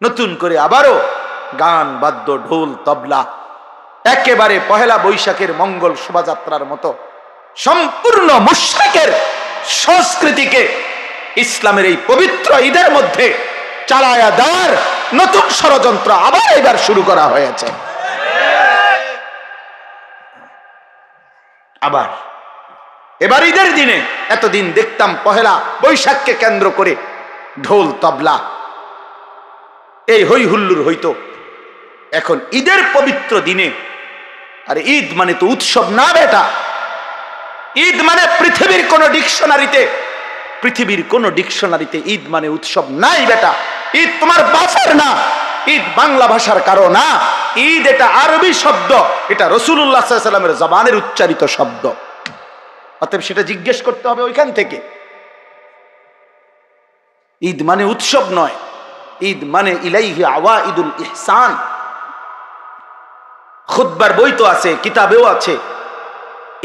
নতুন করে আবারও গান বাদ্য ঢোল তবলা, একেবারে পহেলা বৈশাখের মঙ্গল শোভাযাত্রার মতো সম্পূর্ণ মুশরিকের সংস্কৃতিকে ইসলামের এই পবিত্র ঈদের মধ্যে চালায়া দেওয়ার নতুন ষড়যন্ত্র আবার এবার শুরু করা হয়েছে। আবার এবার ঈদের দিনে, এতদিন দেখতাম পহেলা বৈশাখকে কেন্দ্র করে ঢোল তবলা এই হই হুল্লুর হইতো, এখন ঈদের পবিত্র দিনে, আর ঈদ মানে তো উৎসব না বেটা, ঈদ মানে পৃথিবীর কোন ডিকশনারিতে ঈদ মানে উৎসব নাই বেটা। ঈদ তোমার বাফার না, ঈদ বাংলা ভাষার কারো না, ঈদ এটা আরবি শব্দ, এটা রাসূলুল্লাহ সাল্লাল্লাহু আলাইহি ওয়াসাল্লামের জবানের উচ্চারিত শব্দ। অতএব সেটা জিজ্ঞেস করতে হবে ওইখান থেকে। ঈদ মানে উৎসব নয়, ঈদ মানে ইলাইহি আওয়াইদুল ইহসান। খুতবার বই তো আছে, কিতাবেও আছে,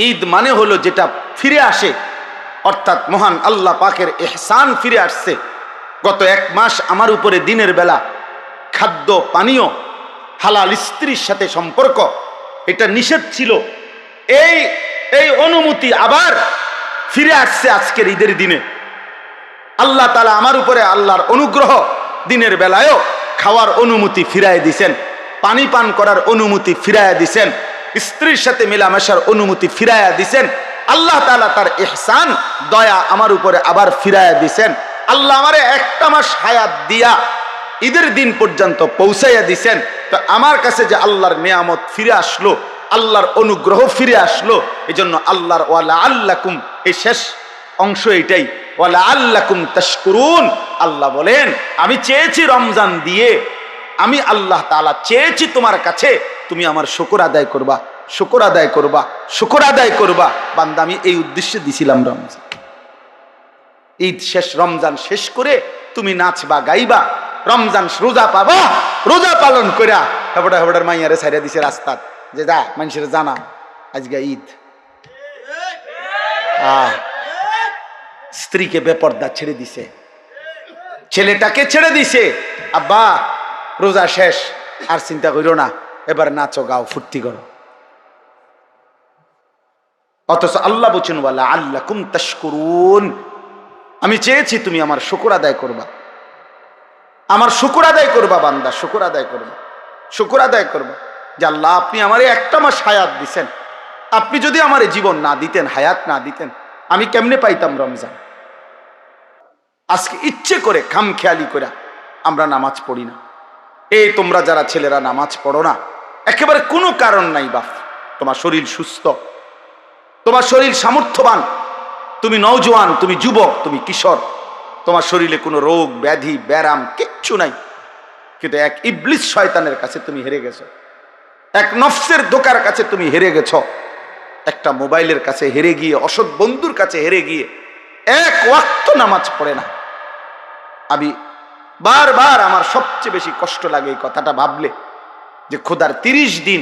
ঈদ মানে হলো যেটা ফিরে আসে, অর্থাৎ মহান আল্লাহ পাকের ইহসান ফিরে আসছে। গত এক মাস আমার উপরে দিনের বেলা খাদ্য পানীয়, হালাল স্ত্রীর সাথে সম্পর্ক, এটা নিষেধ ছিল, এই অনুমতি আবার ফিরে আসছে আজকের ঈদের দিনে। আল্লাহ তাআলা আমার উপরে আল্লাহর অনুগ্রহ, দিনের বেলায়ও খাওয়ার অনুমতি ফিরায় দিছেন, পানি পান করার অনুমতি ফিরায়া দিছেন, স্ত্রীর সাথে মেলামেশার অনুমতি ফিরায়া দিছেন। আল্লাহ তাআলা তার ইহসান দয়া আমার উপরে আবার ফিরায়া দিছেন। আল্লাহ আমারে একটা মাস হায়াত দিয়া ঈদের দিন পর্যন্ত পৌঁছাইয়া দিছেন। তো আমার কাছে যে আল্লাহর নিয়ামত ফিরে আসলো, আল্লাহর অনুগ্রহ ফিরে আসলো, এজন্য আল্লাহর ওয়ালা আল্লাকুম, এই শেষ অংশ এটাই, ওয়ালা আল্লাকুম তাশকুরুন। আল্লাহ বলেন আমি চেয়েছি রমজান দিয়ে, আমি আল্লাহ তাআলা চেয়েছি তোমার কাছে তুমি আমার শুকর আদায় করবা, শুকর আদায় করবা, শুকর আদায় করবা। বান্দা আমি এই উদ্দেশ্যে দিছিলাম রমজান। ঈদ শেষ, রমজান শেষ করে তুমি নাচবা গাইবা, রমজান রোজা পাবা, রোজা পালন কইরা হেবড়ার মাইয়ারে ছাইরা দিছে রাস্তাত, যে যা মানুষের জানা আজকে ঈদ। স্ত্রীকে বেপর্দা ছেড়ে দিছে, ছেলেটাকে ছেড়ে দিছে, আব্বা রোজা শেষ, আর চিন্তা করো না, এবার নাচো গাও ফুর্তি করো। অথচ আল্লাহ বলেন ওয়ালা আল্লাকুম তাশকুরুন, আমি চেয়েছি তুমি আমার শুকর আদায় করবা, আমার শুকর আদায় করবা বান্দা, শুকর আদায় করবা, শুকর আদায় করবা যে আল্লাহ আপনি আমারে একটা মাস হায়াত দিছেন, আপনি যদি আমার জীবন না দিতেন, হায়াত না দিতেন, আমি কেমনে পাইতাম রমজান। আজকে ইচ্ছে করে খামখেয়ালি করে আমরা নামাজ পড়ি না। এই তোমরা যারা ছেলেরা নামাজ পড়ো না, একেবারে কোনো কারণ নাই বাপ, তোমার শরীর সুস্থ, তোমার শরীর সামর্থ্যবান, তুমি নওজোয়ান, তুমি যুবক, তুমি কিশোর, তোমার শরীরে কোনো রোগ ব্যাধি ব্যারাম কিচ্ছু নাই, কিন্তু এক ইবলিস শয়তানের কাছে তুমি হেরে গেছো, এক নফসের ধোঁকার কাছে তুমি হেরে গেছো, একটা মোবাইলের কাছে হেরে গিয়ে, অসৎ বন্ধুর কাছে হেরে গিয়ে এক ওয়াক্ত নামাজ পড়ে না। আমি বারবার, আমার সবচেয়ে বেশি কষ্ট লাগে এই কথাটা ভাবলে, যে খোদার 30 দিন,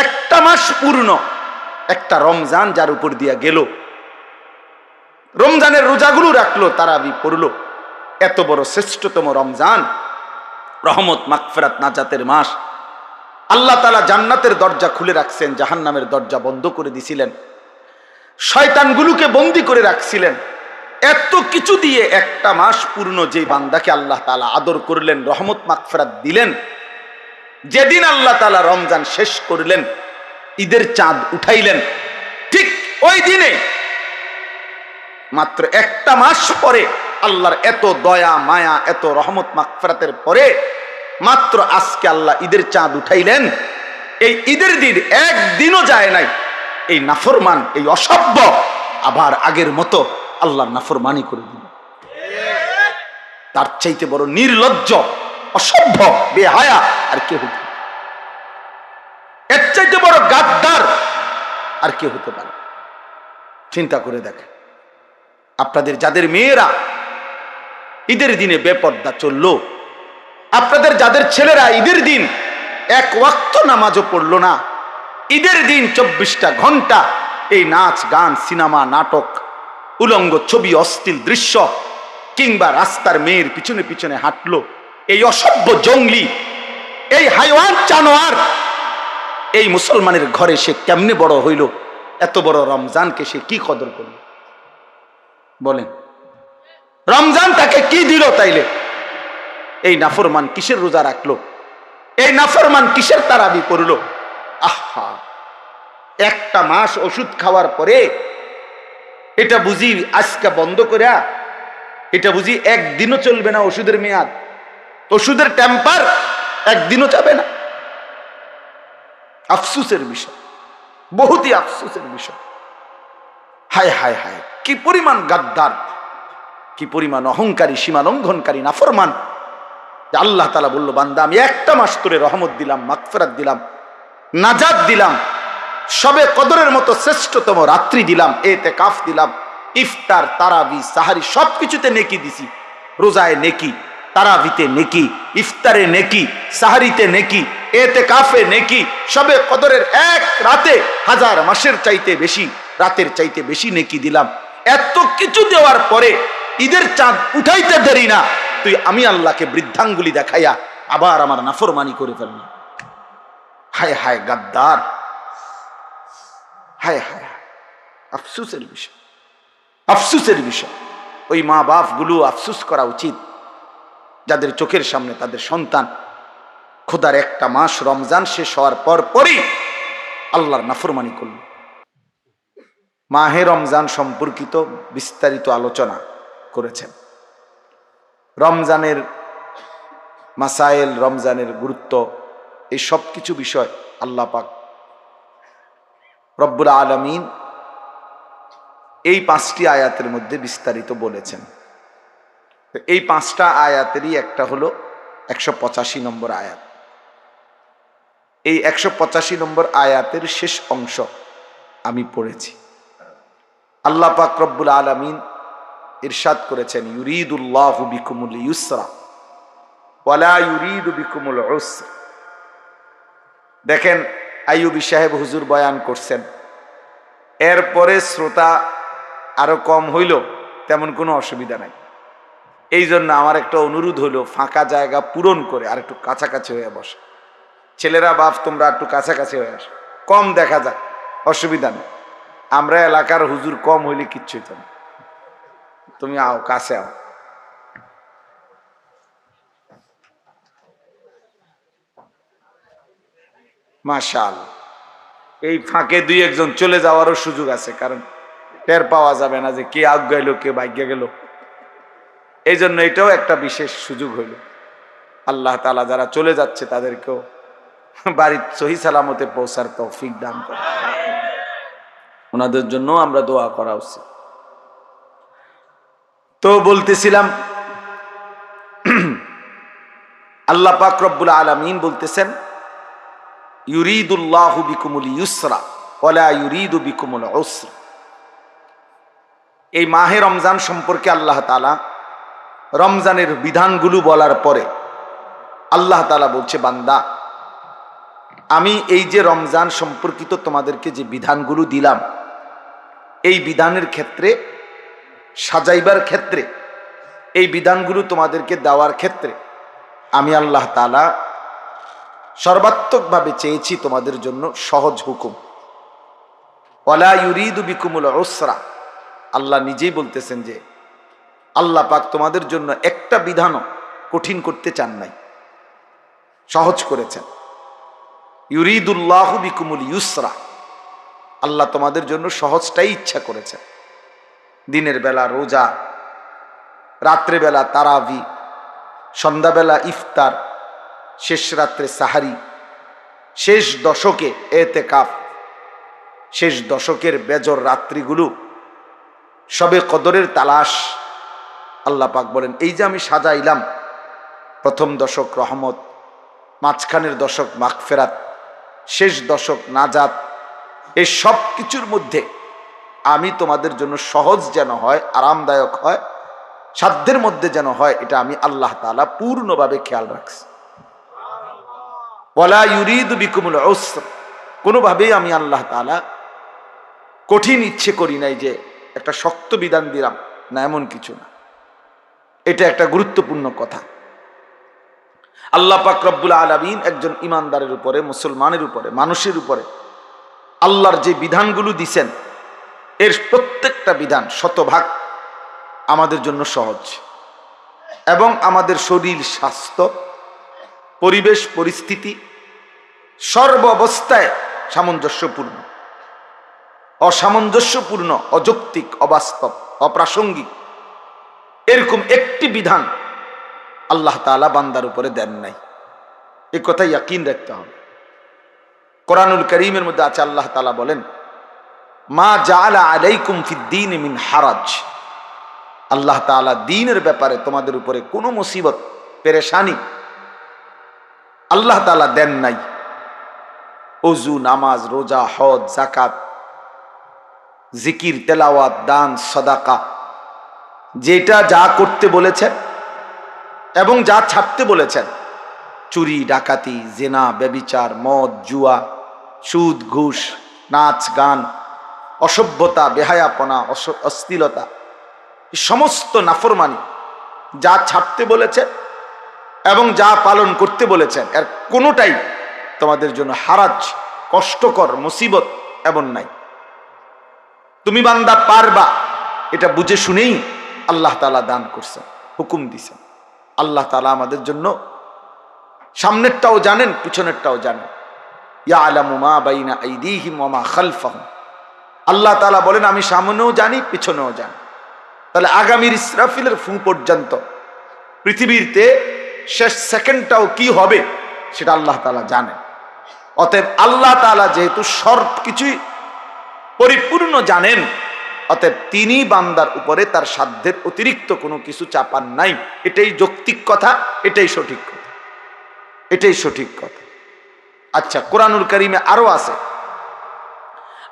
একটা মাস পূর্ণ, একটা রমজান যার উপর দিয়া গেল, রমজানের রোজাগুলো রাখলো, তারাবি পড়লো, এত বড় শ্রেষ্ঠতম রমজান, রহমত মাগফিরাত নাজাতের মাস, আল্লাহ তাআলা জান্নাতের দরজা খুলে রাখছেন, জাহান্নামের দরজা বন্ধ করে দিছিলেন, শয়তানগুলোকে বন্দী করে রাখছিলেন, এত কিছু দিয়ে একটা মাস পূর্ণ যে বান্দাকে আল্লাহ তাআলা আদর করলেন, রহমত মাগফিরাত দিলেন, যেদিন আল্লাহ তাআলা রমজান শেষ করলেন, ঈদের চাঁদ উঠাইলেন, ঠিক ওই দিনে মাত্র একটা মাস পরে আল্লাহর এত দয়া মায়া, এত রহমত মাগফিরাতের পরে মাত্র আজকে আল্লাহ ঈদের চাঁদ উঠাইলেন। এই ঈদের দিন একদিনও যায় নাই এই নাফরমান, এই অসভ্য আবার আগের মতো আল্লাহর নাফরমানি করে দিল। তার চাইতে বড় নির্লজ্জ, অসভ্য, বেহায়া আর কে হতে পারে? এর চাইতে বড় গাদ্দার আর কে হতে পারে? চিন্তা করে দেখেন, আপনাদের যাদের মেয়েরা ঈদের দিনে বেপর্দা চললো, আপনাদের যাদের ছেলেরা ঈদের দিন এক ওয়াক্ত নামাজও পড়লো না, ঈদের দিন 24টা ঘন্টা এই নাচ গান, সিনেমা, নাটক, উলঙ্গ ছবি, অশ্লীল দৃশ্য, কিংবা রাস্তার মেয়ের পিছনে পিছনে হাঁটলো, এই অসভ্য জঙ্গলি, এই হাইওয়ান জানোয়ার, এই মুসলমানের ঘরে সে কেমনে বড় হইল? এত বড় রমজানকে সে কি কদর করল বলেন? রমজান তাকে কি দিল তাইলে? এই নাফরমান কিসের রোজা রাখলো? এই নাফরমান কিসের তারাবি পড়লো? আহা, একটা মাস ওষুধ খাওয়ার পরে এটা বুঝি আজকে বন্ধ করে, এটা বুঝি একদিনও চলবে না ওষুধের মেয়াদ, ওষুধের টেম্পার একদিনও যাবে না। আফসুসের বিষয়, বহুতই আফসুসের বিষয়। হায় হায় হায়, কি পরিমাণ গাদ্দার, কি পরিমাণ অহংকারী, সীমা লঙ্ঘনকারী নাফরমান। আল্লাহ তাআলা বলল, বান্দা আমি একটা মাস তোরে রহমত দিলাম, মাগফিরাত দিলাম, নাজাত দিলাম, সবে কদরের মতো শ্রেষ্ঠতম রাত্রি দিলাম, ইতিকাফ দিলাম, ইফতার, তারাবি, সাহারি সবকিছুতে নেকি দিছি। রোজায় নেকি, তারাবিতে নেকি, ইফতারে নেকি, সাহারিতে নেকি, ইতিকাফে নেকি, সবে কদরের এক রাতে 1000 মাসের চাইতে বেশি, রাতের চাইতে বেশি নেকি দিলাম। এত কিছু দেওয়ার পরে ঈদের চাঁদ উঠাইতে দেরি না, তুই আমি আল্লাহকে বৃদ্ধাঙ্গুলি দেখাইয়া আবার আমার নাফরমানি করে ফেললি। হায় হায় গাদ্দার, হায় হায় হায়, আফসুসের বিষয়, আফসুসের বিষয়। ওই মা বাপ গুলো আফসুস করা উচিত, যাদের চোখের সামনে তাদের সন্তান খোদার একটা মাস রমজান শেষ হওয়ার পর পরই আল্লাহর নাফরমানি করল। মাহে রমজান সম্পর্কিত বিস্তারিত আলোচনা করেছেন। রমজানের মাসাইল, রমজানের গুরুত্ব, এই সব কিছু বিষয় আল্লাহ পাক রব্বুল আলামিন এই 5টি আয়াতের মধ্যে বিস্তারিত বলেছেন। এই 5টা আয়াতেরই একটা হলো 185 নম্বর আয়াত। এই 185 নম্বর আয়াতের শেষ অংশ আমি পড়েছি। আল্লাহ পাক রব্বুল আলামিন ইরশাদ করেছেন, ইউরিদুল্লাহু বিকুমুল ইউসরা ওয়ালা ইউরিদু বিকুমুল উসর। দেখেন, আইয়ুবী সাহেব হুজুর বয়ান করছেন, এরপরে শ্রোতা আরো কম হইল, তেমন কোনো অসুবিধা নাই। এই জন্য আমার একটা অনুরোধ হলো, ফাঁকা জায়গা পূরণ করে আর একটু কাছাকাছি হয়ে বসে। ছেলেরা, বাপ, তোমরা একটু কাছাকাছি হয়ে আসো, কম দেখা যায়, অসুবিধা নেই। আমরা এলাকার হুজুর কম হইলে কিচ্ছু হইতো না। তুমি আও, কাছে আও। মাশাআল্লাহ, এই ফাঁকে 2-1 জন চলে যাওয়ারও সুযোগ আছে, কারণ টের পাওয়া যাবে না যে কে আজ্ঞা গেল, কে ভাগ্যে গেল। এই জন্য এটাও একটা বিশেষ সুযোগ হইল। আল্লাহ তাআলা যারা চলে যাচ্ছে তাদেরকেও বাড়ির সহি সালামতে পৌঁছার তৌফিক দান করে। ওনাদের জন্য আমরা দোয়া করা উচিত। তো বলতেছিলাম, আল্লাহ পাক রব্বুল আলামিন বলতেছেন, ইউরিদুল্লাহু বিকুমুল ইউসরা ওয়ালা ইউরিদু বিকুমুল উসর। এই মাহে রমজান সম্পর্কে আল্লাহ তাআলা রমজানের বিধানগুলো বলার পরে আল্লাহ তাআলা বলছে, বান্দা আমি এই যে রমজান সম্পর্কিত তোমাদেরকে যে বিধানগুলো দিলাম, এই বিধানের ক্ষেত্রে, সাজাইবার ক্ষেত্রে, এই বিধানগুলো তোমাদেরকে দেওয়ার ক্ষেত্রে আমি আল্লাহ তাআলা সর্বাত্মকভাবে চেয়েছি তোমাদের জন্য সহজ হুকুম। ওয়ালা ইউরিদু বিকুমুল উসরা। আল্লাহ নিজেই বলতেছেন যে আল্লাহ পাক তোমাদের জন্য একটা বিধানও কঠিন করতে চান নাই, সহজ করেছেন। ইউরিদুল্লাহু বিকুমুল ইউসরা, আল্লাহ তোমাদের জন্য সহজটাই ইচ্ছা করেছেন। দিনের বেলা রোজা, রাত্রেবেলা তারাবি, সন্ধ্যাবেলা ইফতার, শেষ রাত্রে সাহারি, শেষ দশকে ইতিকাফ, শেষ দশকের বেজর রাত্রিগুলো, সবে কদরের তালাশ। আল্লাহ পাক বলেন, এই যে আমি সাজাইলাম, প্রথম দশক রহমত, মাঝখানের দশক মাগফিরাত, শেষ দশক নাজাত, এই সব কিছুর মধ্যে আমি তোমাদের জন্য সহজ যেন হয়, আরামদায়ক হয়, সাধ্যের মধ্যে যেন হয়, এটা আমি আল্লাহ তাআলা পূর্ণভাবে খেয়াল রাখছি। ওয়ালা ইউরিদু বিকুমুল উসর, কোনোভাবেই আমি আল্লাহ তাআলা কঠিন ইচ্ছে করি নাই যে একটা শক্ত বিধান দিলাম, না, এমন কিছু না। এটা একটা গুরুত্বপূর্ণ কথা। আল্লাহ পাক রব্বুল আলামিন একজন ইমানদারের উপরে, মুসলমানের উপরে, মানুষের উপরে আল্লাহর যে বিধানগুলো দিছেন এর প্রত্যেকটা বিধান শতভাগ আমাদের জন্য সহজ এবং আমাদের শরীর, স্বাস্থ্য, পরিবেশ, পরিস্থিতি সর্ব অবস্থায় সামঞ্জস্যপূর্ণ। অসামঞ্জস্যপূর্ণ, অযৌক্তিক, অবাস্তব, অপ্রাসঙ্গিক এরকম একটি বিধান আল্লাহ তাআলা বান্দার উপরে দেন নাই। এই কথা ইয়াকিন রাখতে হবে। কোরআনুল কারীমের মধ্যে আছে, আল্লাহ তাআলা বলেন, মা জাআলা আলাইকুম ফিদ্দীন মিন হারাজ। আল্লাহ তাআলা দ্বীনের ব্যাপারে তোমাদের উপরে কোনো মুসিবত, পেরেশানি আল্লাহ তাআলা দেন নাই। ওযু, নামাজ, রোজা, হজ, যাকাত, জিকির, তেলাওয়াত, দান, সাদাকা, যেটা যা করতে বলেছেন এবং যা ছাড়তে বলেছেন, চুরি, ডাকাতি, জিনা, ব্যভিচার, মদ, জুয়া, সুদ, ঘুষ, নাচ, গান, অসভ্যতা, বেহায়াপনা, অশ্লীলতা, সমস্ত নাফরমানি যা ছাড়তে বলেছেন এবং যা পালন করতে বলেছেন এর কোনোটাই তোমাদের জন্য হারাজ, কষ্টকর, মুসিবত এমন নাই। তুমি বান্দা পারবা, এটা বুঝে শুনেই আল্লাহ তাআলা দান করছেন, হুকুম দিছেন। আল্লাহ তাআলা আমাদের জন্য সামনেরটাও জানেন, পিছনেরটাও জানেন। ইয়ালামু মা বাইনা আইদিহিম ওয়া মা খালফাহুম। আল্লাহ তাআলা বলেন, আমি সামনেও জানি, পিছনেও জানি। তাহলে আগামীর ইসরাফিলের ফু পর্যন্ত পৃথিবীতে শেষ সেকেন্ডটাও কি হবে সেটা আল্লাহ তাআলা জানেন। অতএব আল্লাহ তাআলা যেহেতু সব কিছুই পরিপূর্ণ জানেন, অতএব তিনি বান্দার উপরে তার সাধ্যের অতিরিক্ত কোনো কিছু চাপান নাই। এটাই যৌক্তিক কথা, এটাই সঠিক কথা, এটাই সঠিক কথা। আচ্ছা, কোরআনুল কারীমে আরো আছে,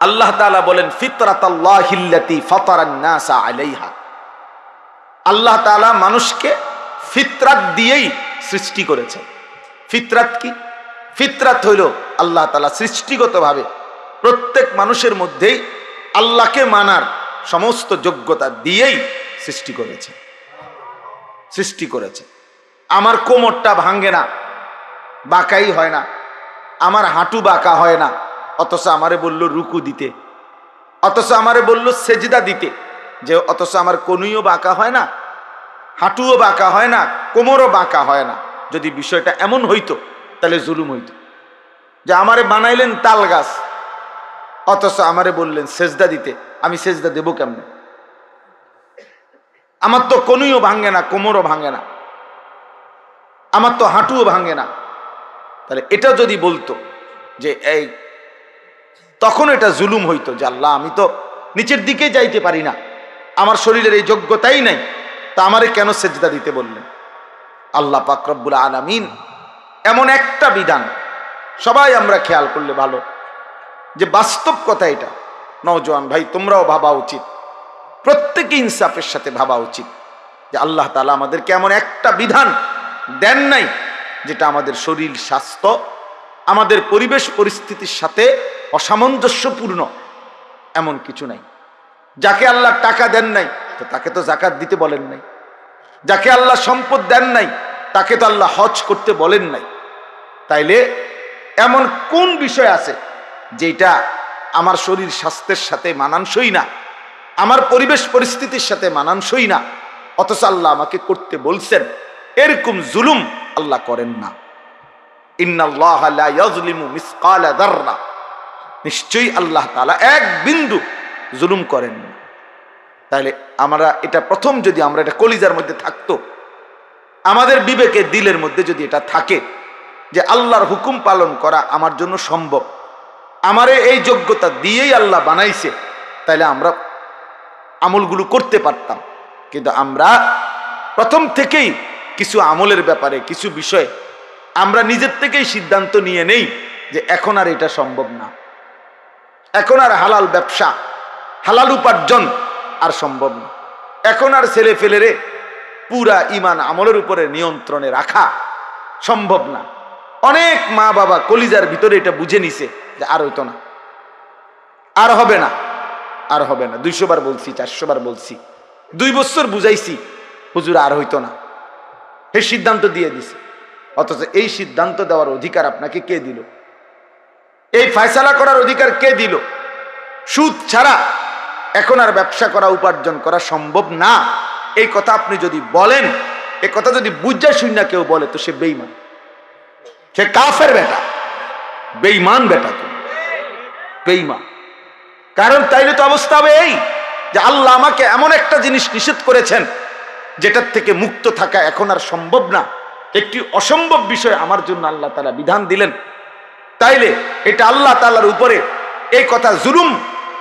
আল্লাহ তাআলা বলেন, ফিতরাতাল্লাহিল্লাতী ফাতারান নাসা আলাইহা। আল্লাহ তাআলা মানুষকে ফিতরাত দিয়েই সৃষ্টি করেছেন। ফিতরাত কি? ফিতরাত হইল আল্লাহ তাআলা সৃষ্টিগতভাবে প্রত্যেক মানুষের মধ্যেই আল্লাহকে মানার সমস্ত যোগ্যতা দিয়েই সৃষ্টি করেছে, সৃষ্টি করেছে। আমার কোমরটা ভাঙে না, বাঁকাই হয় না, আমার হাঁটু বাঁকা হয় না, অথচ আমারে বলল রুকু দিতে, অথচ আমারে বলল সেজদা দিতে, যে অথচ আমার কনুইও বাঁকা হয় না, হাঁটুও বাঁকা হয় না, কোমরও বাঁকা হয় না। যদি বিষয়টা এমন হইতো তাহলে জুলুম হইতো, যে আমারে বানাইলেন তাল গাছ, অথচ আমারে বললেন সেজদা দিতে, আমি সেজদা দেব কেমনে? আমার তো কনুইও ভাঙে না, কোমরও ভাঙে না, আমার তো হাঁটুও ভাঙে না। তাহলে এটা যদি বলতো যে এই, তখন এটা জুলুম হইতো, যে আল্লাহ আমি তো নিচের দিকে যাইতে পারি না, আমার শরীরের এই যোগ্যতাই নাই, তা আমারে কেন সেজদা দিতে বললেন? আল্লাহ পাক রব্বুল আলামিন এমন একটা বিধান, সবাই আমরা খেয়াল করলে ভালো, যে বাস্তব কথা এটা। নওজোয়ান ভাই, তোমরাও ভাবা উচিত, প্রত্যেকে ইনসাফের সাথে ভাবা উচিত, যে আল্লাহ তাআলা আমাদেরকে এমন একটা বিধান দেন নাই যেটা আমাদের শরীর, স্বাস্থ্য, আমাদের পরিবেশ পরিস্থিতির সাথে অসামঞ্জস্যপূর্ণ, এমন কিছু নাই। যাকে আল্লাহ টাকা দেন নাই তো তাকে তো যাকাত দিতে বলেন নাই, যাকে আল্লাহ সম্পদ দেন নাই তাকে তো আল্লাহ হজ করতে বলেন নাই। তাইলে এমন কোন বিষয় আছে যেটা আমার শরীর স্বাস্থ্যের সাথে মানানসই না, আমার পরিবেশ পরিস্থিতির সাথে মানানসই না, অথচ আল্লাহ আমাকে করতে বলছেন? এরকম জুলুম আল্লাহ করেন না। ইন্নাল্লাহা লা ইয়াজলিমু মিসকালা যাররা, নিশ্চয়ই আল্লাহ তাআলা এক বিন্দু জুলুম করেন না। তাহলে আমরা এটা প্রথম, যদি আমরা এটা কলিজার মধ্যে থাকতো, আমাদের বিবেকে, দিলের মধ্যে যদি এটা থাকে যে আল্লাহর হুকুম পালন করা আমার জন্য সম্ভব, আমারে এই যোগ্যতা দিয়েই আল্লাহ বানাইছে, তাহলে আমরা আমলগুলো করতে পারতাম। কিন্তু আমরা প্রথম থেকেই কিছু আমলের ব্যাপারে, কিছু বিষয়ে আমরা নিজের থেকেই সিদ্ধান্ত নিয়ে নেই যে এখন আর এটা সম্ভব না, এখন আর হালাল ব্যবসা, হালাল উপার্জন আর সম্ভব না, এখন আর ছেলে ফেলেরে পুরা ইমান আমলের উপরে নিয়ন্ত্রণে রাখা সম্ভব না। অনেক মা বাবা কলিজার ভিতরে এটা বুঝে নিছে যে আর হইতো না, আর হবে না, আর হবে না। 200 বার বলছি, 400 বার বলছি, 2 বছর বুঝাইছি, হুজুর আর হইতো না, হে সিদ্ধান্ত দিয়ে দিছে। অথচ এই সিদ্ধান্ত দেওয়ার অধিকার আপনাকে কে দিল? এই ফয়সালা করার অধিকার কে দিল? সুদ ছাড়া এখন আর ব্যবসা করা, উপার্জন করা সম্ভব না, এই কথা আপনি যদি বলেন, এই কথা যদি বুঝা শুনে কেউ বলে, তো সে বেঈমান, সে কাফের বেটা, বেঈমান বেটা, তো বেঈমান। কারণ তাইলে তো অবস্থা হবে এই যে আল্লাহ আমাকে এমন একটা জিনিস নিষেধ করেছেন যেটার থেকে মুক্ত থাকা এখন আর সম্ভব না, একটি অসম্ভব বিষয় আমার জন্য আল্লাহ তাআলা বিধান দিলেন। তাইলে এটা আল্লাহ তাআলার উপরে এই কথা জুলুম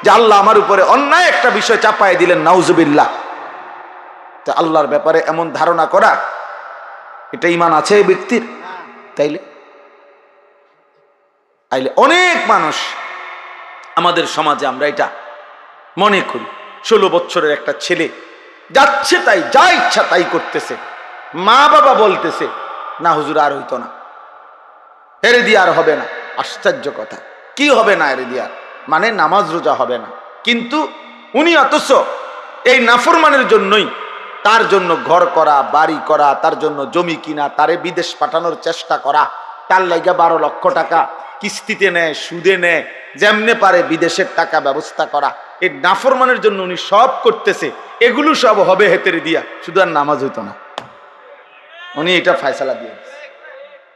যে আল্লাহ আমার উপরে অন্যায় একটা বিষয় চাপায় দিলেন, নাউজুবিল্লাহ। তা আল্লাহর ব্যাপারে এমন ধারণা করা, এটা ঈমান আছে এই ব্যক্তির? তাইলে অনেক মানুষ আমাদের সমাজে আমরা এটা মনে করি, 16 বছরের একটা ছেলে যাচ্ছে তাই, যা ইচ্ছা তাই করতেছে, মা বাবা বলতেছে না হুজুর আর হইতো না, এরে দিয়ে আর হবে না। আশ্চর্য কথা, কি হবে না এরে দিয়ে? মানে নামাজ রোজা হবে না, কিন্তু উনি অথচ এই নাফরমানের জন্যই, তার জন্য ঘর করা, বাড়ি করা, তার জন্য জমি কিনা, তারে বিদেশ পাঠানোর চেষ্টা করা, তার লাইগা 12 লক্ষ টাকা কিস্তিতে নেয়, সুদে নেয়, যেমনে পারে বিদেশের টাকা ব্যবস্থা করা, এই নাফরমানের জন্য উনি সব করতেছে। এগুলো সব হবে হেতেরে দিয়া, শুধু আর নামাজ হইতো না। উনি এটা ফয়সালা দিয়ে,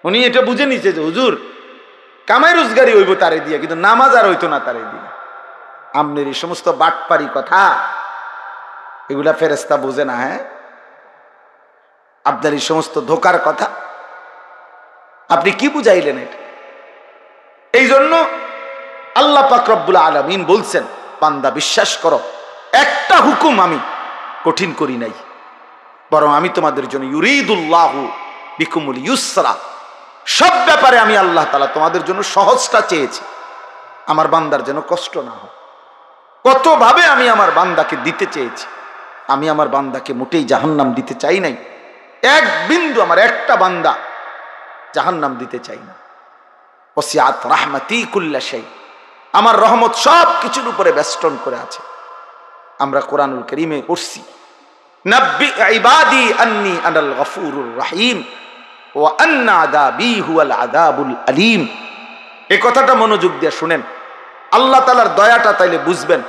উনি এটা বুঝে নিছে যে হুজুর কামাই রোজগারি হইব তারে দিয়া, কিন্তু নামাজ আর হইতো না তারে দিয়া। আমনের এই সমস্ত বাটপারি কথা, এগুলা ফেরেশতা বোঝে না। হ্যাঁ, আপনার এই সমস্ত ধোকার কথা আপনি কি বুঝাইলেন এটা? এই জন্য আল্লাহ পাক রব্বুল আলামিন বলছেন, বান্দা বিশ্বাস করো, একটা হুকুম আমি কঠিন করি নাই, বরং আমি তোমাদের জন্য ইউরিদুল্লাহু বিকুমুল ইউসরা, সব ব্যাপারে আমি আল্লাহ তাআলা তোমাদের জন্য সহজটা চেয়েছি, আমার বান্দার যেন কষ্ট না হয়। কতভাবে আমি আমার বান্দাকে দিতে চেয়েছি, আমি আমার বান্দাকে মোটেই জাহান্নাম দিতে চাই নাই, এক বিন্দু আমার একটা বান্দা জাহান্নাম দিতে চাই না। ওয়াসিআত রাহমাতি কুল্লা শাই, আমার রহমত সব কিছুর উপরে বেষ্টন করে আছে। আমরা কোরআনুল কারীমে পড়ছি, নাব্বি ইবাদি আন্নী আনাল গফুরুর রহিম ওয়া আন্না আযাবি হুয়াল আযাবুল আলীম। এই কথাটা মনোযোগ দিয়ে শুনেন, আল্লাহ তাআলার দয়াটা তাইলে বুঝবেন।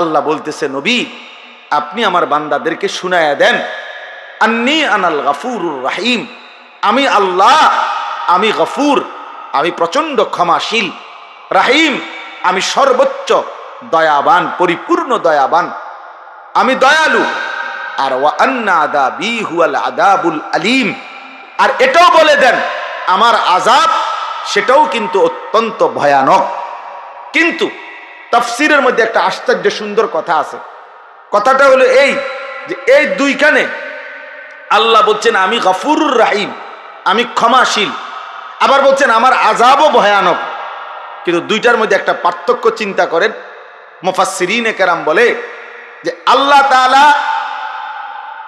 আল্লাহ বলতেছে, নবী আপনি আমার বান্দাদেরকে শুনায়া দেন, আন্নী আনাল গফুরুর রহিম, আমি আল্লাহ, আমি গফুর, আমি প্রচন্ড ক্ষমাশীল, রাহিম, আমি সর্বোচ্চ দয়াবান, পরিপূর্ণ দয়াবান, আমি দয়ালু। আর ওয়া আন্না আযাবি হুয়াল আযাবুল আলীম, আর এটাও বলে দেন আমার আযাব সেটাও কিন্তু অত্যন্ত ভয়ানক। কিন্তু তাফসীরের মধ্যে একটা আশ্চর্য সুন্দর কথা আছে। কথাটা হলো এই যে এই দুইখানে আল্লাহ বলছেন আমি গফুরুর রাহিম, আমি ক্ষমাশীল, আবার বলছেন আমার আযাবও ভয়ানক। কিন্তু দুইটার মধ্যে একটা পার্থক্য চিন্তা করেন। মুফাসসিরিনে কেরাম বলে যে আল্লাহ তাআলা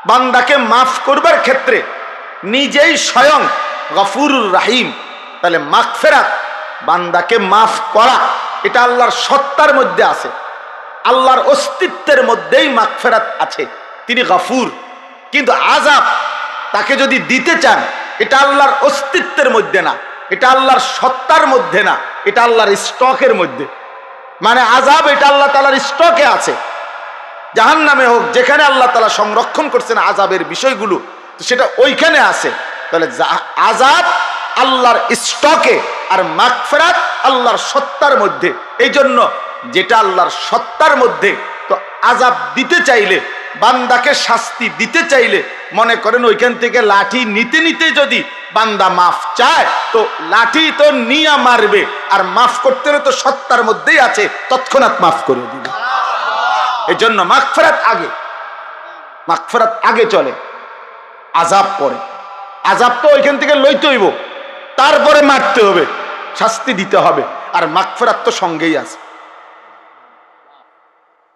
বান্দাকে মাফ করবার ক্ষেত্রে নিজেই স্বয়ং গফুরুর রাহিম, তাহলে মাগফিরাত, বান্দাকে মাফ করা, এটা আল্লাহর সত্তার মধ্যে আছে, আল্লাহর অস্তিত্বের মধ্যেই মাগফিরাত আছে, তিনি গফুর। কিন্তু আযাব তাকে যদি দিতে চান, এটা আল্লাহর অস্তিত্বের মধ্যে না, এটা আল্লাহর সত্তার মধ্যে না, এটা আল্লাহর স্টকের মধ্যে। মানে আযাব এটা আল্লাহ তাআলার স্টকে আছে, জাহান্নামে হোক, যেখানে আল্লাহ তাআলা সংরক্ষণ করছেন আযাবের বিষয়গুলো, তো সেটা ওইখানে আছে। তাহলে আযাব আল্লাহর স্টকে, আর মাগফিরাত আল্লাহর সত্তার মধ্যে। এই জন্য যেটা আল্লাহর সত্তার মধ্যে, তো আযাব দিতে চাইলে, বান্দাকে শাস্তি দিতে চাইলে, মনে করেন ওইখান থেকে লাঠি নিতে নিতে যদি বান্দা মাফ চায়, তো লাঠি তো নিয়া মারবে, আর মাফ করতে হলে তো সত্তার মধ্যেই আছে, তৎক্ষণাৎ মাফ করে দিবে। এই জন্য মাগফিরাত আগে, মাগফিরাত আগে চলে, আযাব পরে। আযাব তো ওইখান থেকে লইতে হইব, তারপরে মারতে হবে, শাস্তি দিতে হবে, আর মাগফিরাত তো সঙ্গেই আছে,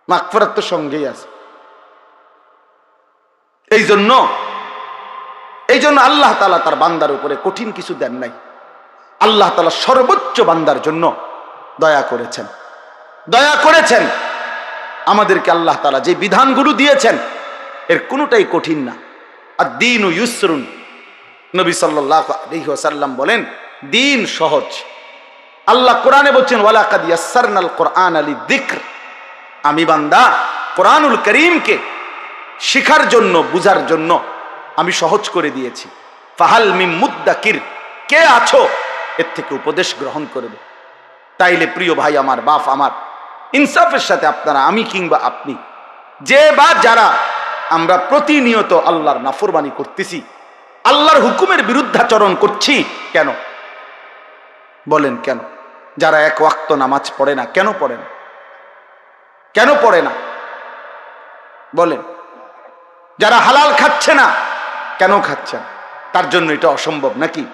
মাগফিরাত তো সঙ্গেই আছে। এই জন্য আল্লাহ তাআলা তার বান্দার উপরে কঠিন কিছু দেন নাই। আল্লাহ তাআলা সর্বোচ্চ বান্দার জন্য দয়া করেছেন, দয়া করেছেন। আমাদেরকে আল্লাহ তাআলা যে বিধানগুলো দিয়েছেন এর কোনোটাই কঠিন না। আদ-দীনু ইউসরুন, নবী সাল্লাল্লাহু আলাইহি ওয়াসাল্লাম বলেন দিন সহজ। আল্লাহ কোরআনে বলছেন ওয়ালাকাদ ইয়াসসারনাল কোরআন লিযিকর, আমি বান্দা কোরআনুল কারীমকে শিখার জন্য বুঝার জন্য আমি সহজ করে দিয়েছি। ফাহাল মিন মুদ্দাকির, কে আছো এর থেকে উপদেশ গ্রহণ করবে। তাইলে প্রিয় ভাই আমার, বাপ আমার, ইনসাফের সাথে আপনারা, আমি কিংবা আপনি, যে বা যারা আমরা প্রতিনিয়ত আল্লাহর নাফরমানি করতেছি, আল্লাহর হুকুমের বিরুদ্ধাচরণ করছি, কেন বলেন? কেন? যারা এক ওয়াক্ত নামাজ পড়ে না, কেন পড়ে না? কেন পড়ে না বলেন? যারা হালাল খাচ্ছে না, কেন খাচ্ছে না? তার জন্য এটা অসম্ভব নাকি?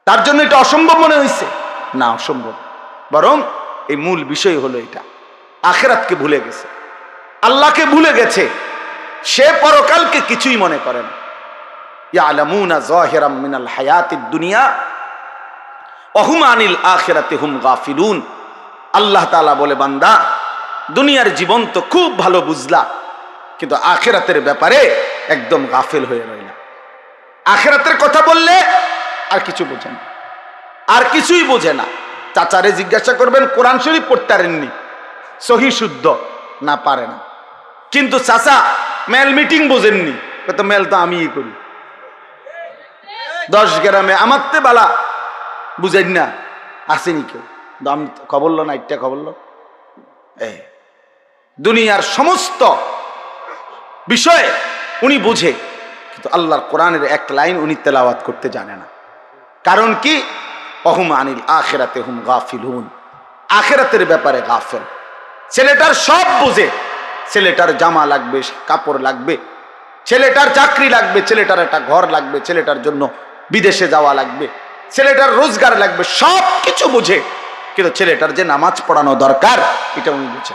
তার জন্য এটা অসম্ভব মনে হয়েছে? না, অসম্ভব। বরং এই মূল বিষয় হলো এটা, আখিরাতকে ভুলে গেছে, আল্লাহকে ভুলে গেছে, সে পরকালকে কিছুই মনে করে না। ইয়ালামুনা যাহিরাম মিনাল হায়াতিদ দুনিয়া ওয়া হুম আনিল আখিরাতি হুম গাফিলুন। আল্লাহ তাআলা বলে, বান্দা দুনিয়ার জীবন তো খুব ভালো বুঝলা, কিন্তু আখিরাতের ব্যাপারে একদম গাফিল হয়ে রইলা। আখিরাতের কথা বললে আর কিছু বোঝে না, আর কিছুই বোঝে না। চাচারে জিজ্ঞাসা করবেন কোরআন শরীফ পড়তে পারেননি, সহি শুদ্ধ না, পারে না। কিন্তু চাচা মেল মিটিং বোঝেননি, তো মেল তো আমিই করি 10 গ্রামে, আমার তে বালা বুঝেন না, আসেনি কেউ। আমি খবর লো না, একটা খবর লো। দুনিয়ার সমস্ত বিষয়ে উনি বুঝে, কিন্তু আল্লাহর কোরআনের এক লাইন উনি তেলাওয়াত করতে জানে না। কারণ কি? অহুম আনিল আখিরাতে হুম গাফিলুন, আখিরাতের ব্যাপারে গাফেল। ছেলেটার সব বুঝে, ছেলেটার জামা লাগবে, কাপড় লাগবে, ছেলেটার চাকরি লাগবে, ছেলেটার একটা ঘর লাগবে, ছেলেটার জন্য বিদেশে যাওয়া লাগবে, ছেলেটার রোজগার লাগবে, সব কিছু বুঝে, কিন্তু ছেলেটার যে নামাজ পড়ানো দরকার এটা উনি বুঝে।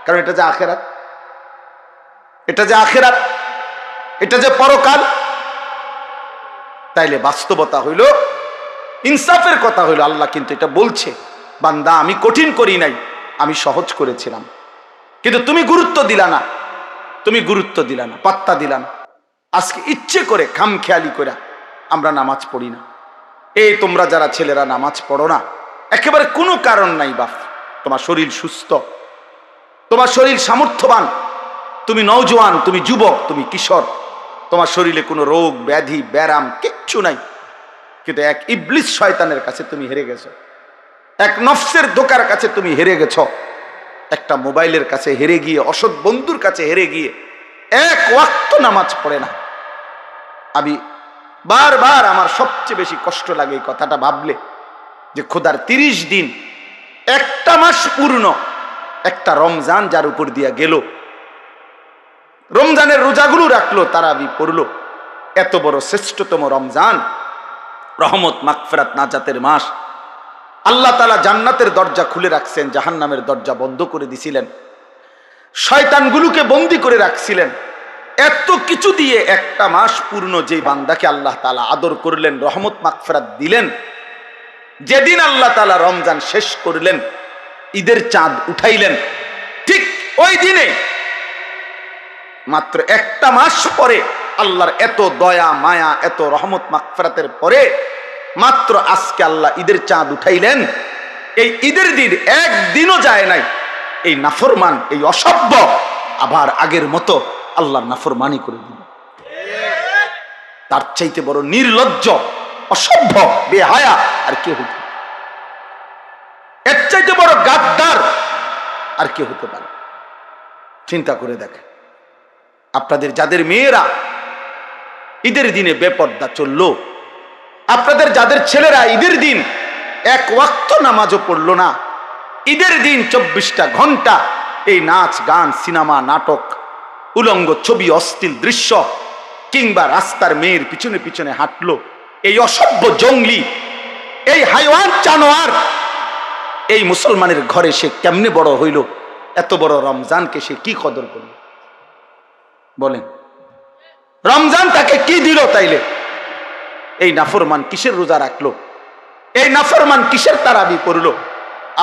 কারণ এটা যে আখিরাত, এটা যে আখিরাত, এটা যে পরকাল। তাইলে বাস্তবতা হইল, ইনসাফের কথা হইল, আল্লাহ কিন্তু এটা বলছে, বান্দা আমি কঠিন করি নাই, আমি সহজ করেছিলাম, কিন্তু তুমি গুরুত্ব দিলা না, তুমি গুরুত্ব দিলা না, পাত্তা দিলা না। আজকে ইচ্ছে করে খামখেয়ালি করে আমরা নামাজ পড়ি না। এই তোমরা যারা ছেলেরা নামাজ পড়ো না, একেবারে কোনো কারণ নাই বাপ। তোমার শরীর সুস্থ, তোমার শরীর সামর্থ্যবান, তুমি নওজোয়ান, তুমি যুবক, তুমি কিশোর, তোমার শরীরে কোনো রোগ ব্যাধি ব্যারাম কিচ্ছু নাই, কিন্তু এক ইবলিস শয়তানের কাছে তুমি হেরে গেছো, এক নফসের ধোঁকার কাছে তুমি হেরে গেছো, একটা মোবাইলের কাছে হেরে গিয়ে, অসৎ বন্ধুর কাছে হেরে গিয়ে এক ওয়াক্ত নামাজ পড়ে না। আমি বারবার, আমার সবচেয়ে বেশি কষ্ট লাগে এই কথাটা ভাবলে, যে খোদার 30 দিন, একটা মাস পূর্ণ, একটা রমজান যার উপর দিয়া গেল, রমজানের রোজাগুলো রাখলো, তারাবি পড়লো, এত বড় শ্রেষ্ঠতম রমজান, রহমত মাগফিরাত নাজাতের মাস, আল্লাহ তাআলা জান্নাতের দরজা খুলে রাখছেন, জাহান্নামের দরজা বন্ধ করে দিছিলেন, শয়তানগুলোকে বন্দী করে রাখছিলেন। এত কিছু দিয়ে একটা মাস পূর্ণ যে বান্দাকে আল্লাহ তাআলা আদর করলেন, রহমত মাগফিরাত দিলেন, যেদিন আল্লাহ তাআলা রমজান শেষ করলেন, ঈদের চাঁদ উঠাইলেন, ঠিক ওই দিনে মাত্র একটা মাস পরে আল্লাহর এত দয়া মায়া, এত রহমত মাগফিরাতের পরে মাত্র আজকে আল্লাহ ঈদের চাঁদ উঠাইলেন। এই ঈদের দিন একদিনও যায় নাই এই নাফরমান, এই অসভ্য আবার আগের মতো আল্লাহর নাফরমানি করে দিল। তার চাইতে বড় নির্লজ্জ, অসভ্য, বেহায়া আর কে হতে পারে? এর চাইতে বড় গাদ্দার আর কে হতে পারে? চিন্তা করে দেখেন, আপনাদের যাদের মেয়েরা ঈদের দিনে বেপর্দা চললো, আপনাদের যাদের ছেলেরা ঈদের দিন এক ওয়াক্ত নামাজও পড়লো না, ঈদের দিন 24টা ঘন্টা এই নাচ গান, সিনেমা, নাটক, উলঙ্গ ছবি, অশ্লীল দৃশ্য, কিংবা রাস্তার মেয়ের পিছনে পিছনে হাঁটলো, এই অসভ্য জঙ্গলি, এই হাইওয়ান জানোয়ার, এই মুসলমানের ঘরে সে কেমনে বড় হইল? এত বড় রমজানকে সে কি কদর করল বলেন? রমজান তাকে কি দিল? তাইলে এই নাফরমান কিসের রোজা রাখলো? এই নাফরমান কিসের তারাবি পড়লো?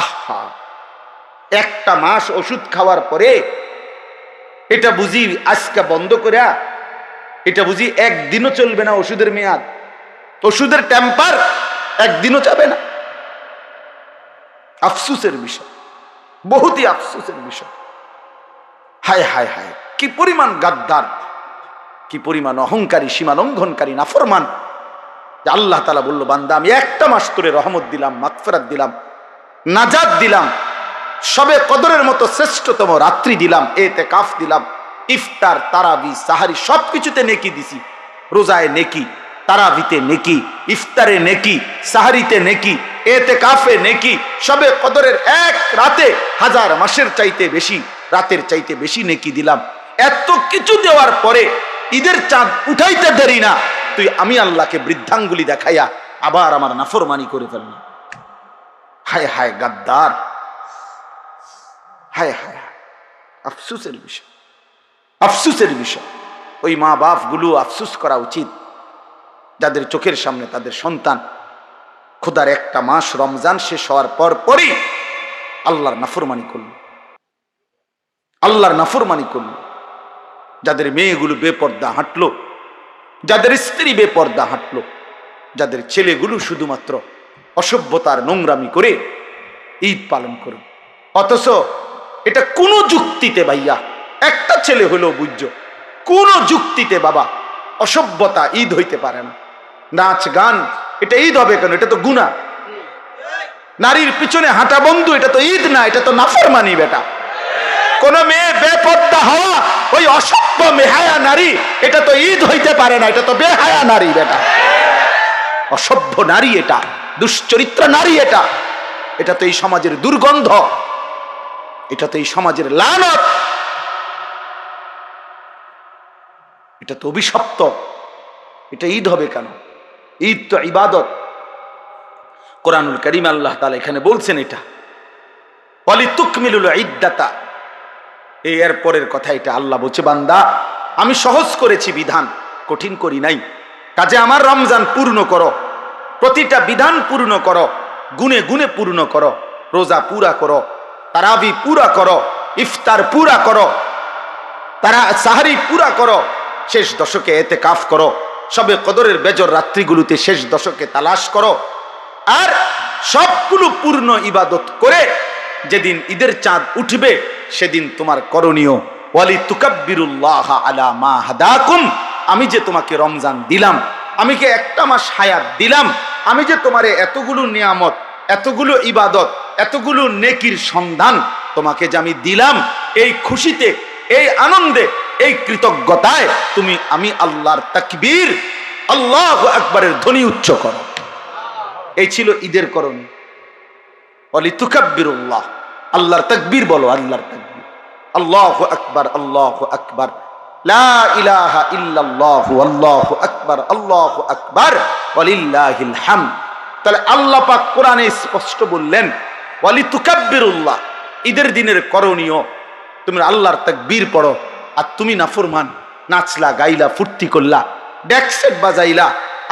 আহা, একটা মাস ওষুধ খাওয়ার পরে এটা বুঝি আজকে বন্ধ করে এটা বুঝি একদিনও চলবে না, ওষুধের মেয়াদ, ওষুধের টেম্পার একদিনও যাবে না। আফসুসের বিষয়, বহুতই আফসুসের বিষয়। হায় হায় হায়, কি পরিমাণ গাদ্দার, কি পরিমাণ অহংকারী, সীমা লঙ্ঘনকারী, নাফরমান। আল্লাহ তাআলা বলল, বান্দা আমি একটা মাস তোরে রহমত দিলাম, মাগফিরাত দিলাম, নাজাত দিলাম, সবে কদরের মতো শ্রেষ্ঠতম রাত্রি দিলাম, ইতিকাফ দিলাম, ইফতার, তারাবি, সাহারি সবকিছুতে নেকি দিছি। রোজায় নেকি, তারাবিতে নেকি, ইফতারে নেকি, সাহারিতে নেকি, ইতিকাফে নেকি, সবে কদরের এক রাতে 1000 মাসের চাইতে বেশি, রাতের চাইতে বেশি নেকি দিলাম। এত কিছু দেওয়ার পরে ঈদের চাঁদ উঠাইতে দেরি না, তুই আমি আল্লাহকে বৃদ্ধাঙ্গুলি দেখাইয়া আবার আমার নাফরমানি করে ফেললাম। হায় হায় গাদ্দার, হায় হায় হায়, আফসুসের বিষয়, আফসুসের বিষয়। ওই মা বাপ গুলো আফসুস করা উচিত, যাদের চোখের সামনে তাদের সন্তান খোদার একটা মাস রমজান শেষ হওয়ার পর পরই আল্লাহর নাফরমানি করল, আল্লাহর নাফরমানি করল। যাদের মেয়েগুলো বেপর্দা হাঁটলো, যাদের স্ত্রী বেপর্দা হাঁটলো, যাদের ছেলেগুলো শুধুমাত্র অসভ্যতার নোংরামি করে ঈদ পালন করুন। অথচ এটা কোন যুক্তিতে ভাইয়া, একটা ছেলে হলেও বুঝছ, কোন যুক্তিতে বাবা অসভ্যতা ঈদ হইতে পারে না। নাচ গান এটা ঈদ হবে কেন? এটা তো গুনাহ। নারীর পিছনে হাঁটা বন্ধু, এটা তো ঈদ না, এটা তো নাফরমানি। বেটা, কোন মেয়ে বেপর্দা হওয়া, ওই অসভ্য বেহায়া নারী, এটা তো ঈদ হইতে পারে না, এটা তো বেহায়া নারী। বেটা, অসভ্য নারী, এটা দুশ্চরিত্র নারী, এটা এটা তো এই সমাজের দুর্গন্ধ, এটা তো এই সমাজের লানত, এটা তো অভিশপ্ত। এটা ঈদ হবে কেন? ঈদ তো ইবাদত। কোরআনুল কারীম আল্লাহ তাআলা এখানে বলছেন এটা ওয়ালিতুকমিলুল ইদ্দাতা, এর পরের কথা এটা আল্লাহ বলছে, বান্দা আমি সহজ করেছি বিধান, কঠিন করি নাই। কাজে আমার রমজান পূর্ণ করো, প্রতিটা বিধান পূর্ণ করো, গুণে গুণে পূর্ণ করো, রোজা পুরা করো, তারাবি পুরা করো, ইফতার পুরা করো, সাহারি পুরা করো, শেষ দশকে ইতিকাফ করো, সবে কদরের বেজর রাত্রিগুলোতে শেষ দশকে তালাশ করো। আর সবগুলো পূর্ণ ইবাদত করে যেদিন ঈদের চাঁদ উঠবে সেদিন তোমার করণীয় ওয়ালিতুকাব্বিরুল্লাহ আলা মা হাদাকুম, আমি যে তোমাকে রমজান দিলাম, আমি যে একটা মাস হায়াত দিলাম, আমি যে তোমারে এতগুলো নিয়ামত, এতগুলো ইবাদত, এতগুলো নেকির সন্ধান তোমাকে যে আমি দিলাম, এই খুশিতে, এই আনন্দে, এই কৃতজ্ঞতায় তুমি আমি আল্লাহর তাকবীর, আল্লাহু আকবারের ধ্বনি উচ্চ করো। এই ছিল ঈদের করণীয়। ওয়ালিতুকাব্বিরুল্লাহ, আল্লাহর তাকবীর বলো, আল্লাহর তাকবীর, আল্লাহু আকবার, আল্লাহু আকবার, লা ইলাহা ইল্লাল্লাহু, আল্লাহু আকবার, আল্লাহু আকবার, ওয়ালিল্লাহিল হামদ। তাহলে আল্লাহ পাক কোরআনে স্পষ্ট বললেন ওয়ালিতুকাব্বিরুল্লাহ, ঈদের দিনের করণীয় তুমি আল্লাহর তাকবীর পড়ো। আর তুমি নাফরমান, নাচলা, গাইলা, ফুর্তি করলা, ডেকসেট বাজাইলা,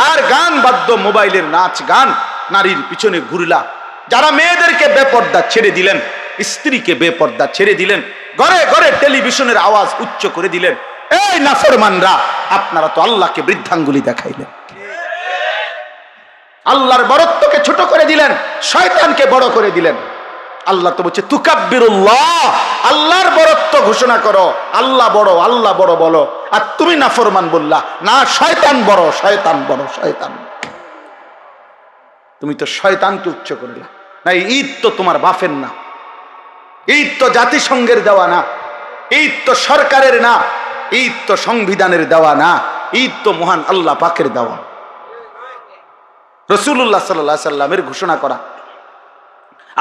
আর গান বাদ্য, মোবাইলের নাচ গান, নারীর পিছনে ঘুরলা, যারা মেয়েদেরকে বেপর্দা ছেড়ে দিলেন, স্ত্রীকে বেপর্দা ছেড়ে দিলেন, ঘরে ঘরে টেলিভিশনের আওয়াজ উচ্চ করে দিলেন, এই নাফরমানরা, আপনারা তো আল্লাহকে বৃদ্ধাঙ্গুলি দেখাইলেন, আল্লাহর বড়ত্বকে ছোট করে দিলেন, শয়তানকে বড় করে দিলেন। আল্লাহ তো বলছে তুকাব্বিরুল্লাহ, আল্লাহর বড়ত্ব ঘোষণা করো, আল্লাহ বড়, আল্লাহ বড় বলো। আর তুমি নাফরমান বললা, না শয়তান বড়, শয়তান বড়, শয়তান। তুমি তো শয়তানকে উচ্চ করলা। না, ঈদ তো তোমার বাপের না, ঈদ তো জাতিসংঘের দেওয়া না, ঈদ তো সরকারের না, ঈদ তো সংবিধানের দেওয়া না, ঈদ তো মহান আল্লাহ পাকের দেওয়া। রাসূলুল্লাহ সাল্লাল্লাহু আলাইহি সাল্লামের ঘোষণা করা,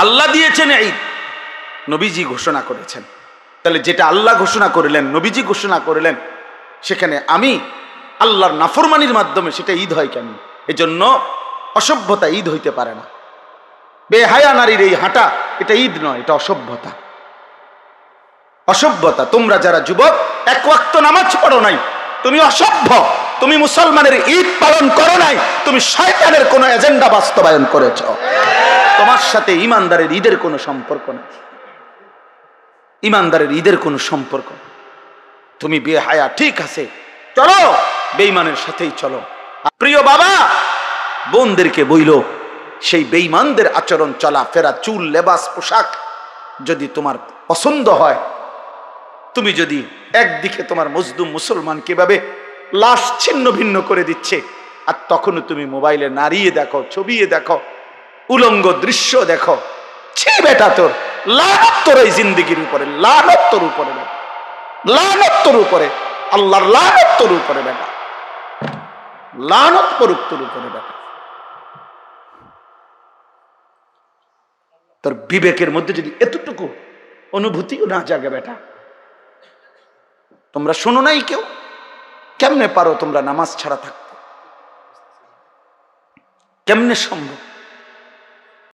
আল্লাহ দিয়েছেন ঈদ, নবীজি ঘোষণা করেছেন। তাহলে যেটা আল্লাহ ঘোষণা করলেন, নবীজি ঘোষণা করলেন, সেখানে আমি আল্লাহর নাফরমানির মাধ্যমে সেটা ঈদ হয় কেন? এজন্য অসভ্যতা ঈদ হইতে পারে না। বেহায়া নারীর এই হাঁটা, এটা ঈদ নয়, এটা অসভ্যতা, অসভ্যতা। তোমরা যারা যুবক এক ওয়াক্ত নামাজ পড়ো নাই, তুমি অসভ্য, তুমি মুসলমানের ঈদ পালন করো নাই, তুমি শয়তানের কোনো এজেন্ডা বাস্তবায়ন করেছ। তোমার সাথে ইমানদারের ঈদের কোনো সম্পর্ক নেই, ইমানদারের ঈদের কোনো সম্পর্ক। তুমি বেহায়া ঠিক আছে, চলো বেঈমানের সাথেই চলো। প্রিয় বাবা বোনদেরকে বইল, সেই বেঈমানদের আচরণ, চলা ফেরা, চুল, লেবাস, পোশাক যদি তোমার পছন্দ হয়, তুমি যদি একদিকে তোমার মজলুম মুসলমান কিভাবে লাশ ছিন্ন ভিন্ন করে দিচ্ছে, আর তখনও তুমি মোবাইলে নাড়িয়ে দেখো, ছবিয়ে দেখো, উলঙ্গ দৃশ্য দেখো, ছি বেটা তোর, লানত তোর এই জিন্দেগির উপরে, লানত তোর উপরে বেটা, লানত তোর উপরে, আল্লাহর লানত তোর উপরে বেটা, লানত পড়ুক তোর উপরে বেটা। তোর বিবেকের মধ্যে যদি এতটুকু অনুভূতিও না জাগে বেটা, তোমরা শোনো নাই কেউ, কেমনে পারো তোমরা নামাজ ছাড়া থাকতে, কেমনে সম্ভব?